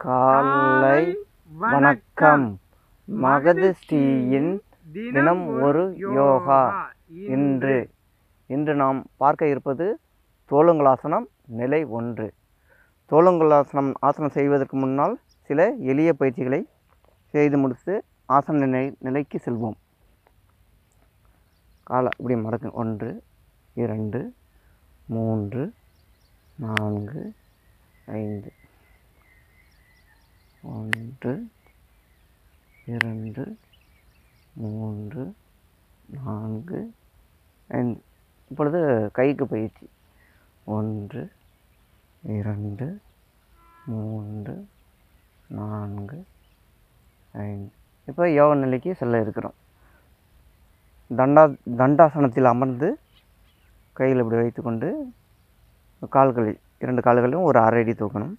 காலை வணக்கம். மகது ஸ்ரீயின் தினம் ஒரு யோகா. இன்று நாம் பார்க்க இருப்பது தோளுங்களாசனம் நிலை 1. தோளுங்களாசனம் செய்வதற்கு முன்னால் சில எளிய பயிற்சிகளை செய்து முடித்து ஆசன நிலைக்கு செல்வோம். காலை இப்படி மடக்கு. 1 2 3 4 5 1 2 3 4 5. இப்பொழுது கைக்கு பயிற்சி. 1 2 3 4 5. இப்போ யோக நிலைக்கு செல்ல இருக்கிறோம். தண்டாசனத்தில் அமர்ந்து கையில் இப்படி வைத்துக்கொண்டு கால்களை 2 கால்களையும் ஒரு அரை அடி தூக்கணும்.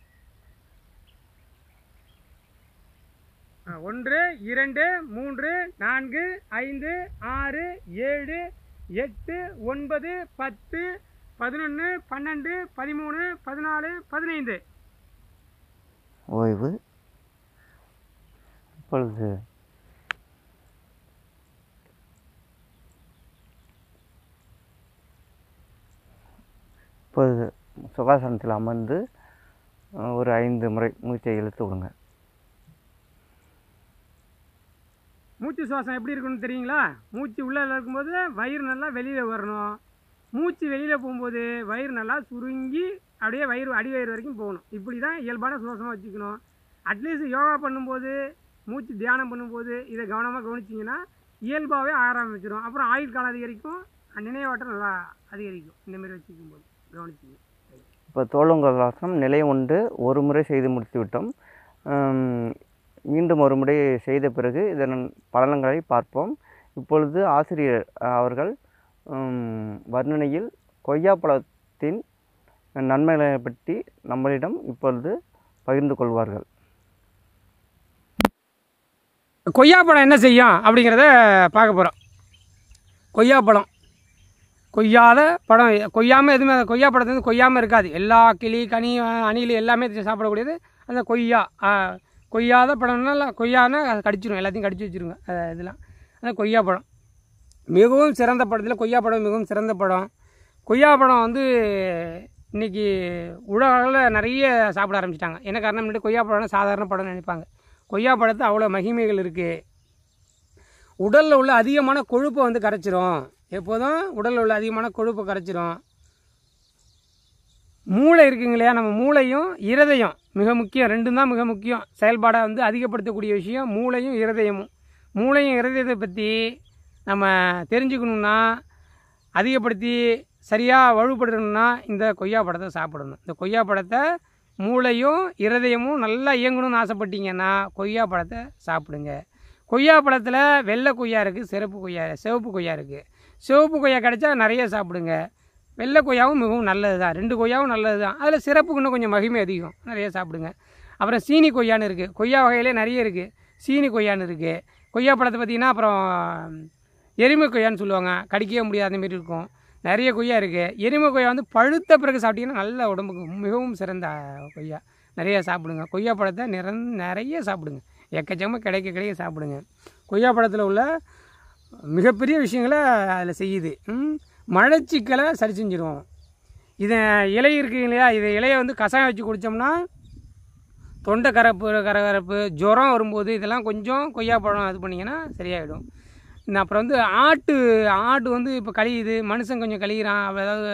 1 2 3 4 5 6 7 8 9 10 11 12 13 14 15. ஓய்வு. இப்பொழுது சுகாசனத்தில் அமர்ந்து ஒரு 5 முறை மூச்சை இழுத்து விடுங்க. மூச்சு சுவாசம் எப்படி இருக்குன்னு தெரியுங்களா? மூச்சு உள்ளே இருக்கும்போது வயிறு நல்லா வெளியில் வரணும். மூச்சு வெளியில் போகும்போது வயிறு நல்லா சுருங்கி அப்படியே அடி வயிறு வரைக்கும் போகணும். இப்படி தான் இயல்பான சுவாசமாக வச்சுக்கணும். அட்லீஸ்ட் யோகா பண்ணும்போது மூச்சு தியானம் பண்ணும்போது இதை கவனமாக கவனிச்சிங்கன்னா இயல்பாகவே ஆரம்பிச்சிடும். அப்புறம் ஆயுள் காலம் அதிகரிக்கும், நினைவாட்டம் நல்லா அதிகரிக்கும். இந்தமாரி வச்சுக்கும்போது கவனிச்சிங்க. இப்போ தோளுங்களாசனம் நிலை 1 ஒரு முறை செய்து முடித்து விட்டோம். மீண்டும் ஒரு முறை செய்த பிறகு இதன் பலன்களை பார்ப்போம். இப்பொழுது ஆசிரியர் அவர்கள் வர்ணனையில் கொய்யாப்பழத்தின் நன்மைகளை பற்றி நம்மளிடம் இப்பொழுது பகிர்ந்து கொள்வார்கள். கொய்யாப்பழம் என்ன செய்யும் அப்படிங்கிறத பார்க்க போகிறோம். கொய்யாப்பழம் கொய்யாத பழம், கொய்யாமல் எதுவுமே கொய்யாப்பழத்துலேருந்து கொய்யாமல் இருக்காது. எல்லா கிளி கனி அணில் எல்லாமே சாப்பிடக்கூடியது அந்த கொய்யாத பழம்னா கொய்யானா கடிச்சிடும், எல்லாத்தையும் கடிச்சு வச்சுருங்க. இதெல்லாம் அந்த கொய்யாப்பழம் மிகவும் சிறந்த பழத்தில் கொய்யாப்பழம் மிகவும் சிறந்த பழம். கொய்யாப்பழம் இன்றைக்கி உலகில் நிறைய சாப்பிட ஆரம்பிச்சிட்டாங்க. என்ன காரணம்? கொய்யாப்பழம்னா சாதாரண பழம்னு நினைப்பாங்க. கொய்யாப்பழத்தை அவ்வளோ மகிமைகள் இருக்குது. உடலில் உள்ள அதிகமான கொழுப்பை கரைச்சிரும். எப்போதும் உடலில் உள்ள அதிகமான கொழுப்பை கரைச்சிரும். மூளை இருக்குங்க இல்லையா, நம்ம மூளையும் இருதயம் மிக முக்கியம். ரெண்டும் தான் மிக முக்கியம். செயல்பாடை அதிகப்படுத்தக்கூடிய விஷயம் மூளையும் இருதயமும். மூளையும் இருதயத்தை பற்றி நம்ம தெரிஞ்சுக்கணுன்னா, அதிகப்படுத்தி சரியாக வலுப்படுத்தணும்னா இந்த கொய்யாப்பழத்தை சாப்பிடணும். இந்த கொய்யாப்பழத்தை மூளையும் இருதயமும் நல்லா இயங்கணும்னு ஆசைப்பட்டீங்கன்னா கொய்யாப்பழத்தை சாப்பிடுங்க. கொய்யாப்பழத்தில் வெள்ளை கொய்யா இருக்குது, சிவப்பு கொய்யா இருக்குது. சிவப்பு கொய்யா கிடைச்சா நிறைய சாப்பிடுங்க. வெள்ளை கொய்யாவும் மிகவும் நல்லது தான். 2 கொய்யாவும் நல்லது தான். அதில் சிறப்புக்கு இன்னும் கொஞ்சம் மகிமை அதிகம், நிறைய சாப்பிடுங்க. அப்புறம் சீனி கொய்யான்னு இருக்குது. கொய்யா வகையிலே நிறைய இருக்குது. சீனி கொய்யான்னு இருக்குது. கொய்யாப்பழத்தை பார்த்திங்கன்னா அப்புறம் எருமை கொய்யான்னு சொல்லுவாங்க, கடிக்கவே முடியாத மாரி இருக்கும். நிறைய கொய்யா இருக்குது. எருமை கொய்யா பழுத்த பிறகு சாப்பிட்டிங்கன்னா நல்ல உடம்புக்கு மிகவும் சிறந்த கொய்யா. நிறைய சாப்பிடுங்க. கொய்யாப்பழத்தை நிறைய சாப்பிடுங்க. எக்கச்சக்கமாக கிடைக்க சாப்பிடுங்க. கொய்யாப்பழத்தில் உள்ள மிகப்பெரிய விஷயங்களை அதில் செய்யுது. மலச்சிக்கலை சரி செஞ்சிடும். இதை இலை இருக்குது இல்லையா, இதை இலையை கஷாயம் வச்சு குடித்தோம்னா தொண்டை கரகரப்பு ஜுரம் வரும்போது இதெல்லாம் கொஞ்சம் கொய்யாப்பழம் இது பண்ணிங்கன்னா சரியாயிடும். அப்புறம் ஆட்டு இப்போ கழியுது, மனுஷன் கொஞ்சம் கழிகிறான், ஏதாவது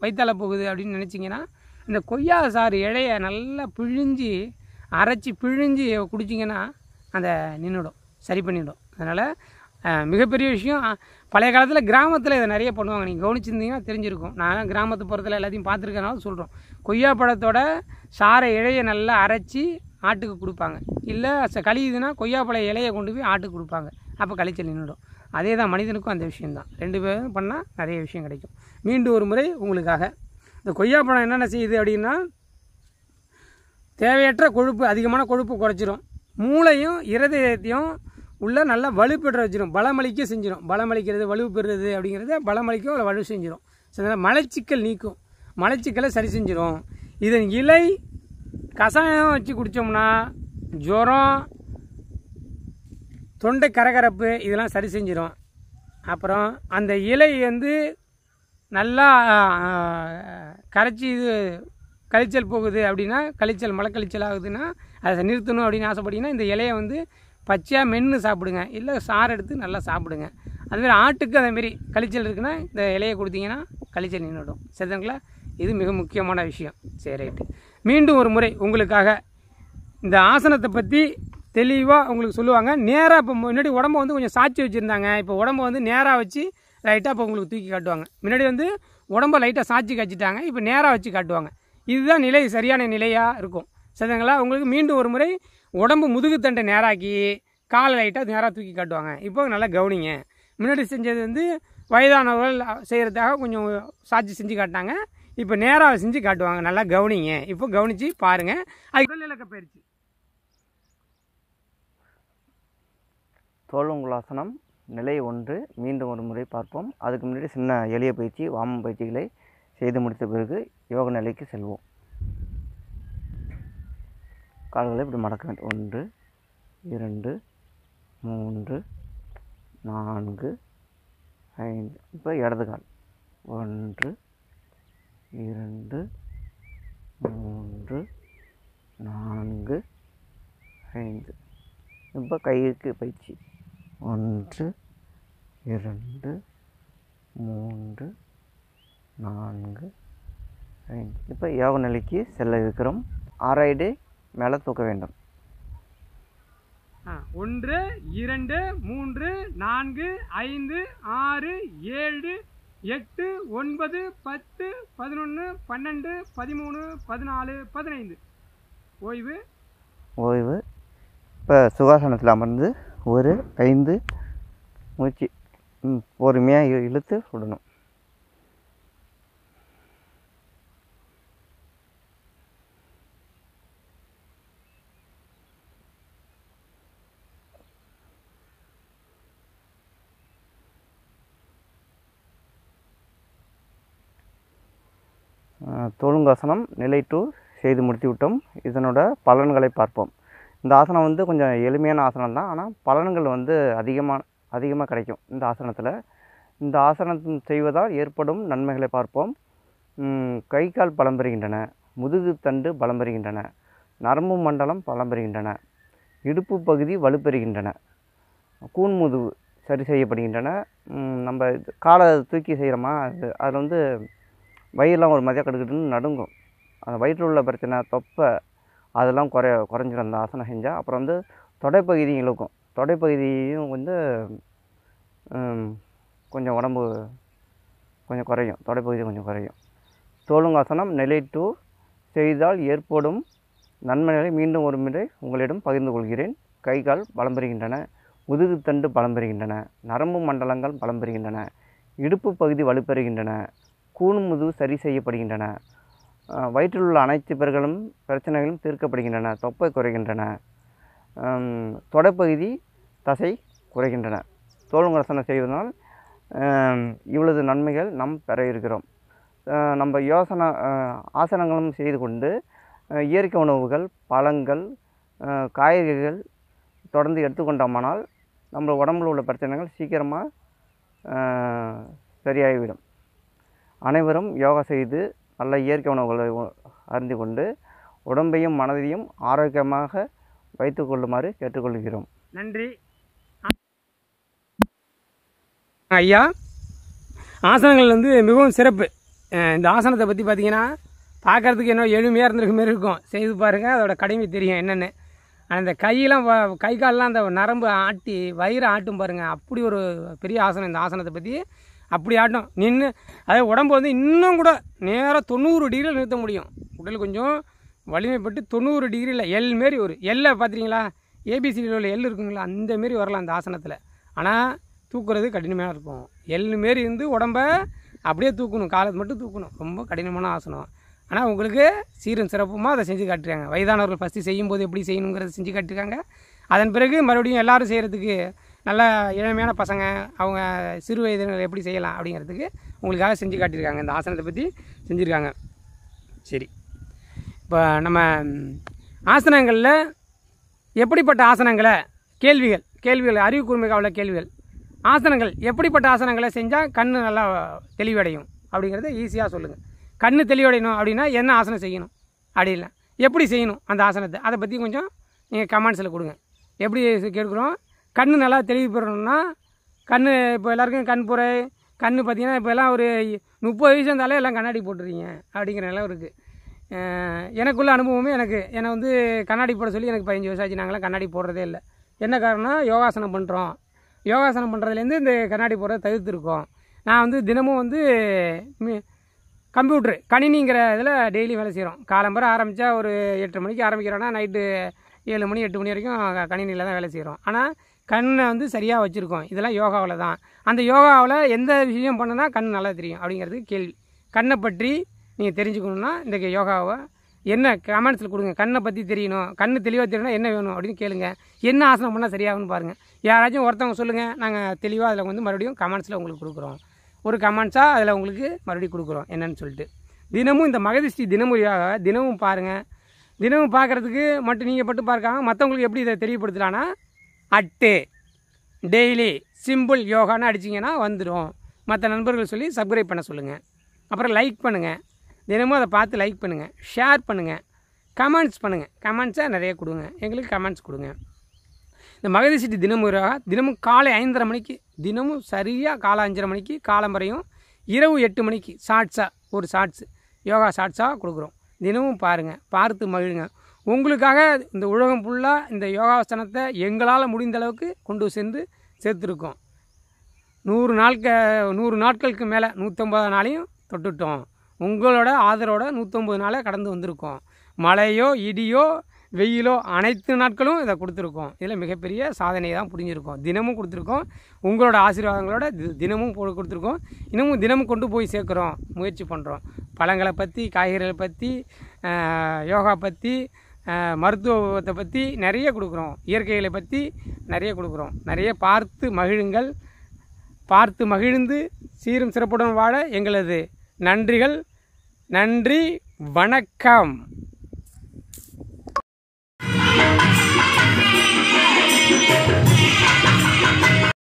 வயிற்றால போகுது அப்படின்னு நினச்சிங்கன்னா இந்த கொய்யா சாறு இலையை நல்லா அரைச்சி பிழிஞ்சு குடிச்சிங்கன்னா அந்த நின்றுடும், சரி பண்ணிவிடும். அதனால் மிகப்பெரிய விஷயம். பழைய காலத்தில் கிராமத்தில் இதை நிறைய பண்ணுவாங்க. நீங்கள் கவனிச்சிருந்தீங்கன்னா தெரிஞ்சிருக்கும். நான் கிராமத்து புறத்தில் எல்லாத்தையும் பார்த்துருக்கனால சொல்கிறோம். கொய்யாப்பழத்தோட சாறை இலையை நல்லா அரைச்சி ஆட்டுக்கு கொடுப்பாங்க. இல்லை கழியுதுன்னா கொய்யாப்பழ இலையை கொண்டு போய் ஆட்டுக்கு கொடுப்பாங்க. அப்போ கழிச்சல் நின்றுடும். அதே தான் மனிதனுக்கும் அந்த விஷயந்தான். 2 பேரும் பண்ணால் நிறைய விஷயம் கிடைக்கும். மீண்டும் ஒரு முறை உங்களுக்காக இந்த கொய்யாப்பழம் என்னென்ன செய்யுது அப்படின்னா, தேவையற்ற கொழுப்பு, அதிகமான கொழுப்பு குறைச்சிரும். மூளையும் இருதயத்தையும் உள்ள நல்லா வலுப்பெற வச்சிடும், பலமளிக்க செஞ்சிடும். பலமளிக்கிறது வலு பெறுறது அப்படிங்கிறது பலமளிக்கும், வலு செஞ்சிடும். மலச்சிக்கல் நீக்கும், மலச்சிக்கலை சரி செஞ்சிடும். இதன் இலை கஷாயம் வச்சு குடித்தோம்னா ஜுரம், தொண்டை கரகரப்பு இதெல்லாம் சரி செஞ்சிடும். அப்புறம் அந்த இலை வந்து நல்லா கரைச்சி இது கழிச்சல் போகுது அப்படின்னா, மலை கழிச்சல் ஆகுதுன்னா அதை நிறுத்தணும் அப்படின்னு ஆசைப்பட்டீங்கன்னா இந்த இலையை வந்து பச்சையாக மென்று சாப்பிடுங்க, இல்லை சாறு எடுத்து நல்லா சாப்பிடுங்க. அதுமாதிரி ஆட்டுக்கு அதேமாரி கழிச்சல் இருக்குன்னா இந்த இலையை கொடுத்தீங்கன்னா கழிச்சல் நின்றுடும். சரிங்களா? இது மிக முக்கியமான விஷயம். சரி, ரைட்டு. மீண்டும் ஒரு முறை உங்களுக்காக இந்த ஆசனத்தை பற்றி தெளிவாக உங்களுக்கு சொல்லுவாங்க. நேராக இப்போ முன்னாடி உடம்பை வந்து கொஞ்சம் சாய்ச்சி வச்சுருந்தாங்க, இப்போ உடம்பை வந்து நேராக வச்சு லைட்டாக இப்போ உங்களுக்கு தூக்கி காட்டுவாங்க. முன்னாடி வந்து உடம்பை லைட்டாக சாய்ச்சி காய்ச்சிட்டாங்க, இப்போ நேராக வச்சு காட்டுவாங்க. இதுதான் நிலை, சரியான நிலையாக இருக்கும். சரிங்களா? உங்களுக்கு மீண்டும் ஒரு முறை உடம்பு முதுகுத்தண்டை நேராக்கி காலை லைட்டாக நேராக தூக்கி காட்டுவாங்க. இப்போ நல்லா கவனிங்க. முன்னாடி செஞ்சது வந்து வயதானவர்கள் செய்கிறதுக்காக கொஞ்சம் சாட்சி செஞ்சு காட்டினாங்க, இப்போ நேராக செஞ்சு காட்டுவாங்க. நல்லா கவனிங்க. இப்போ கவனித்து பாருங்கள். அது உடல் இலக்க பயிற்சி. தோளுங்களாசனம் நிலை 1 மீண்டும் ஒரு முறை பார்ப்போம். அதுக்கு முன்னாடி சின்ன எளிய பயிற்சி, வாம பயிற்சிகளை செய்து முடித்த பிறகு யோக நிலைக்கு செல்வோம். கால்களை இப்படி மடக்க வேண்டும். 1 2 3 4 5. இப்போ இடது கால் 1 2 3 4 5. இப்போ கைக்கு பயிற்சி 1 2 3 4 5. இப்போ யோக நிலைக்கு செல்ல இருக்கிறோம். ஆராய்டு மேலே தூக்க வேண்டும். 1 2 3 4 5 6 7 8 9 10 11 12 13 14 15. ஓய்வு. இப்போ சுகாசனத்தில் அமர்ந்து ஒரு 5 மூச்சு பொறுமையாக இழுத்து விடணும். தோளுங்காசனம் நிலை 2 செய்து முடித்து விட்டோம். இதனோட பலன்களை பார்ப்போம். இந்த ஆசனம் வந்து கொஞ்சம் எளிமையான ஆசனம் தான், ஆனால் பலன்கள் வந்து அதிகமாக கிடைக்கும் இந்த ஆசனத்தில். இந்த ஆசனம் செய்வதால் ஏற்படும் நன்மைகளை பார்ப்போம். கை கால் பலம் பெறுகின்றன, முதுகு தண்டு பலம் பெறுகின்றன, நரம்பு மண்டலம் பலம் பெறுகின்றன, இடுப்பு பகுதி வலுப்பெறுகின்றன, கூன்முதுகு சரி செய்யப்படுகின்றன. நம்ம காலை தூக்கி செய்கிறோமா, அதில் வந்து வயிறுலாம் ஒரு மதியாக கடுக்கிட்டுன்னு நடுங்கும். அந்த வயிற்றில் உள்ள பிரச்சனை, தொப்பை அதெல்லாம் குறைஞ்சிடும் அந்த ஆசனம் செஞ்சால். அப்புறம் வந்து தொடைப்பகுதியும் இழுக்கும். தொடைப்பகுதியும் வந்து கொஞ்சம் உடம்பு கொஞ்சம் குறையும், தொடைப்பகுதி கொஞ்சம் குறையும். தோளுங்காசனம் நிலை 2 செய்தால் ஏற்படும் நன்மைகளை மீண்டும் ஒரு முறை உங்களிடம் பகிர்ந்து கொள்கிறேன். கை கால் பலம் பெறுகின்றன, முதுகுத்தண்டு பலம் பெறுகின்றன, நரம்பு மண்டலங்கள் பலம் பெறுகின்றன, இடுப்பு பகுதி வலுப்பெறுகின்றன, கூன்முதுகு சரி செய்யப்படுகின்றன, வயிற்றில் உள்ள அனைத்து பிரச்சனைகளும் தீர்க்கப்படுகின்றன, தொப்பை குறைகின்றன, தொடைப்பகுதி தசை குறைகின்றன. தோளுங்காசனம் செய்வதனால் இவ்வளவு நன்மைகள் நாம் பெற இருக்கிறோம். நம்ம ஆசனங்களும் செய்து கொண்டு இயற்கை உணவுகள், பழங்கள், காய்கறிகள் தொடர்ந்து எடுத்துக்கொண்டோமானால் நம்ம உடம்பில் உள்ள பிரச்சனைகள் சீக்கிரமாக சரியாகிவிடும். அனைவரும் யோகா செய்து நல்ல இயற்கை உணவுகளை அருந்தி கொண்டு உடம்பையும் மனதையும் ஆரோக்கியமாக வைத்து கொள்ளுமாறு கேட்டுக்கொள்கிறோம். நன்றி ஐயா. ஆசனங்கள் வந்து மிகவும் சிறப்பு. இந்த ஆசனத்தை பற்றி பார்த்தீங்கன்னா பார்க்குறதுக்கு என்ன எளிமையாக இருந்திருக்க மாரி இருக்கும். செய்து பாருங்கள், அதோட கடுமை தெரியும் என்னென்னு. அந்த கை காலெலாம் அந்த நரம்பு ஆட்டி வயிறு ஆட்டும் பாருங்கள். அப்படி ஒரு பெரிய ஆசனம் இந்த ஆசனத்தை பற்றி. அப்படி ஆட்டும் நின்று அதே உடம்பு வந்து இன்னும் கூட நேராக 90 டிகிரியில் நிறுத்த முடியும். உடல் கொஞ்சம் வலிமைப்பட்டு 90 டிகிரியில் எல் மாரி ஒரு எல்லை பார்த்துறீங்களா, ஏபிசிடியில் உள்ள எல் இருக்குங்களா, அந்தமாரி வரலாம் அந்த ஆசனத்தில். ஆனால் தூக்குறது கடினமாக இருக்கும். எல் மாரி இருந்து உடம்பை அப்படியே தூக்கணும், காலத்தை மட்டும் தூக்கணும். ரொம்ப கடினமான ஆசனம். ஆனால் உங்களுக்கு சீரும் சிறப்புமாக அதை செஞ்சு காட்டுறாங்க. வயதானவர்கள் ஃபஸ்ட்டு செய்யும்போது எப்படி செய்யணுங்கிறத செஞ்சு காட்டிருக்காங்க. அதன் பிறகு மறுபடியும் எல்லோரும் செய்கிறதுக்கு நல்ல இளமையான பசங்க அவங்க சிறு வயதினர் எப்படி செய்யலாம் அப்படிங்கிறதுக்கு உங்களுக்காக செஞ்சு காட்டியிருக்காங்க. இந்த ஆசனத்தை பற்றி செஞ்சுருக்காங்க. சரி, இப்போ நம்ம ஆசனங்களில் எப்படிப்பட்ட ஆசனங்களை கேள்விகள் அறிவு கூர்மையாக உள்ள கேள்விகள், ஆசனங்கள் எப்படிப்பட்ட ஆசனங்களை செஞ்சால் கண் நல்லா தெளிவடையும் அப்படிங்கிறத ஈஸியாக சொல்லுங்கள். கண் தெளிவடையணும் அப்படின்னா என்ன ஆசனம் செய்யணும் அப்படின்னா எப்படி செய்யணும் அந்த ஆசனத்தை, அதை பற்றி கொஞ்சம் நீங்கள் கமெண்ட்ஸில் கொடுங்க. எப்படி கேட்குறோம், கண் நல்லா தெளிவு பெறணும்னா கண் இப்போ எல்லாருக்கும் கண் புரை கண் பார்த்திங்கன்னா இப்போ எல்லாம் ஒரு 30 வயசு இருந்தாலே எல்லாம் கண்ணாடி போட்டுறீங்க அப்படிங்கிற நிலம் இருக்குது. எனக்குள்ள அனுபவமே என்னை வந்து கண்ணாடி போட சொல்லி எனக்கு 15 வயசு ஆச்சு. நாங்களாம் கண்ணாடி போடுறதே இல்லை. என்ன காரணம், யோகாசனம் பண்ணுறோம். யோகாசனம் பண்ணுறதுலேருந்து இந்த கண்ணாடி போடுறத தவிர்த்துருக்கோம். நான் வந்து தினமும் வந்து கம்ப்யூட்ரு கணினிங்கிற இதில் டெய்லி வேலை செய்கிறோம். காலம்பர ஆரம்பித்தா ஒரு 8 மணிக்கு ஆரம்பிக்கிறோன்னா நைட்டு 7 மணி 8 மணி வரைக்கும் கணினியில் தான் வேலை செய்கிறோம். ஆனால் கண்ணை வந்து சரியாக வச்சுருக்கோம். இதெல்லாம் யோகாவில் தான். அந்த யோகாவில் எந்த விஷயம் பண்ணுனா கண் நல்லா தெரியும் அப்படிங்கிறதுக்கு கேள்வி. கண்ணை பற்றி நீங்கள் தெரிஞ்சுக்கணுன்னா இந்த யோகாவை என்ன கமெண்ட்ஸில் கொடுங்க. கண்ணை பற்றி தெரியணும், கண் தெளிவாக தெரியணும்னா என்ன வேணும் அப்படின்னு கேளுங்க. என்ன ஆசனம் பண்ணால் சரியாகும்னு பாருங்கள். யாராச்சும் ஒருத்தவங்க சொல்லுங்கள், நாங்கள் தெளிவாக அதில் வந்து மறுபடியும் கமெண்ட்ஸில் உங்களுக்கு கொடுக்குறோம். ஒரு கமெண்ட்ஸாக அதில் உங்களுக்கு மறுபடியும் கொடுக்குறோம் என்னன்னு சொல்லிட்டு. தினமும் இந்த மகதிஷ்டி தினமுறையாக தினமும் பாருங்கள். தினமும் பார்க்குறதுக்கு மட்டும் நீங்கள் பட்டு பார்க்காம மற்றவங்களுக்கு எப்படி இதை தெரியப்படுத்தலான்னா டெய்லி சிம்பிள் யோகான்னு அடிச்சிங்கன்னா வந்துடும். மற்ற நண்பர்கள் சொல்லி சப்ஸ்கிரைப் பண்ண சொல்லுங்கள். அப்புறம் லைக் பண்ணுங்கள். தினமும் அதை பார்த்து லைக் பண்ணுங்கள், ஷேர் பண்ணுங்கள், கமெண்ட்ஸ் பண்ணுங்கள். கமெண்ட்ஸை நிறைய கொடுங்க, எங்களுக்கு கமெண்ட்ஸ் கொடுங்க. இந்த மகதிஷ்டி தினமுறையாக தினமும் காலை 5:30 மணிக்கு, தினமும் சரியாக காலை 5:30 மணிக்கு காலம்பரையும் இரவு 8 மணிக்கு ஒரு ஷார்ட்ஸு யோகா ஷார்ட்ஸாக கொடுக்குறோம். தினமும் பாருங்கள், பார்த்து மகிழுங்க. உங்களுக்காக இந்த உலகம் ஃபுல்லாக இந்த யோகாசனத்தை எங்களால் முடிந்த அளவுக்கு கொண்டு சென்று சேர்த்துருக்கோம். 100 நாட்களுக்கு மேலே 150 நாளையும் தொட்டுட்டோம். உங்களோட ஆதரவோட 150 நாளை கடந்து வந்திருக்கோம். மழையோ இடியோ வெயிலோ அனைத்து நாட்களும் இதை கொடுத்துருக்கோம். இதில் மிகப்பெரிய சாதனை தான் புரிஞ்சிருக்கோம். தினமும் கொடுத்துருக்கோம். உங்களோட ஆசீர்வாதங்களோட தினமும் கொடுத்துருக்கோம். இன்னமும் தினமும் கொண்டு போய் சேர்க்குறோம், முயற்சி பண்ணுறோம். பழங்களை பற்றி, காய்கறிகளை பற்றி, யோகா பற்றி, மருத்துவத்தை பற்றி நிறைய கொடுக்குறோம். இயற்கைகளை பற்றி நிறைய கொடுக்குறோம். நிறைய பார்த்து மகிழுங்கள். பார்த்து மகிழ்ந்து சீரும் சிறப்புடன் வாழ எங்களது நன்றிகள். நன்றி, வணக்கம்.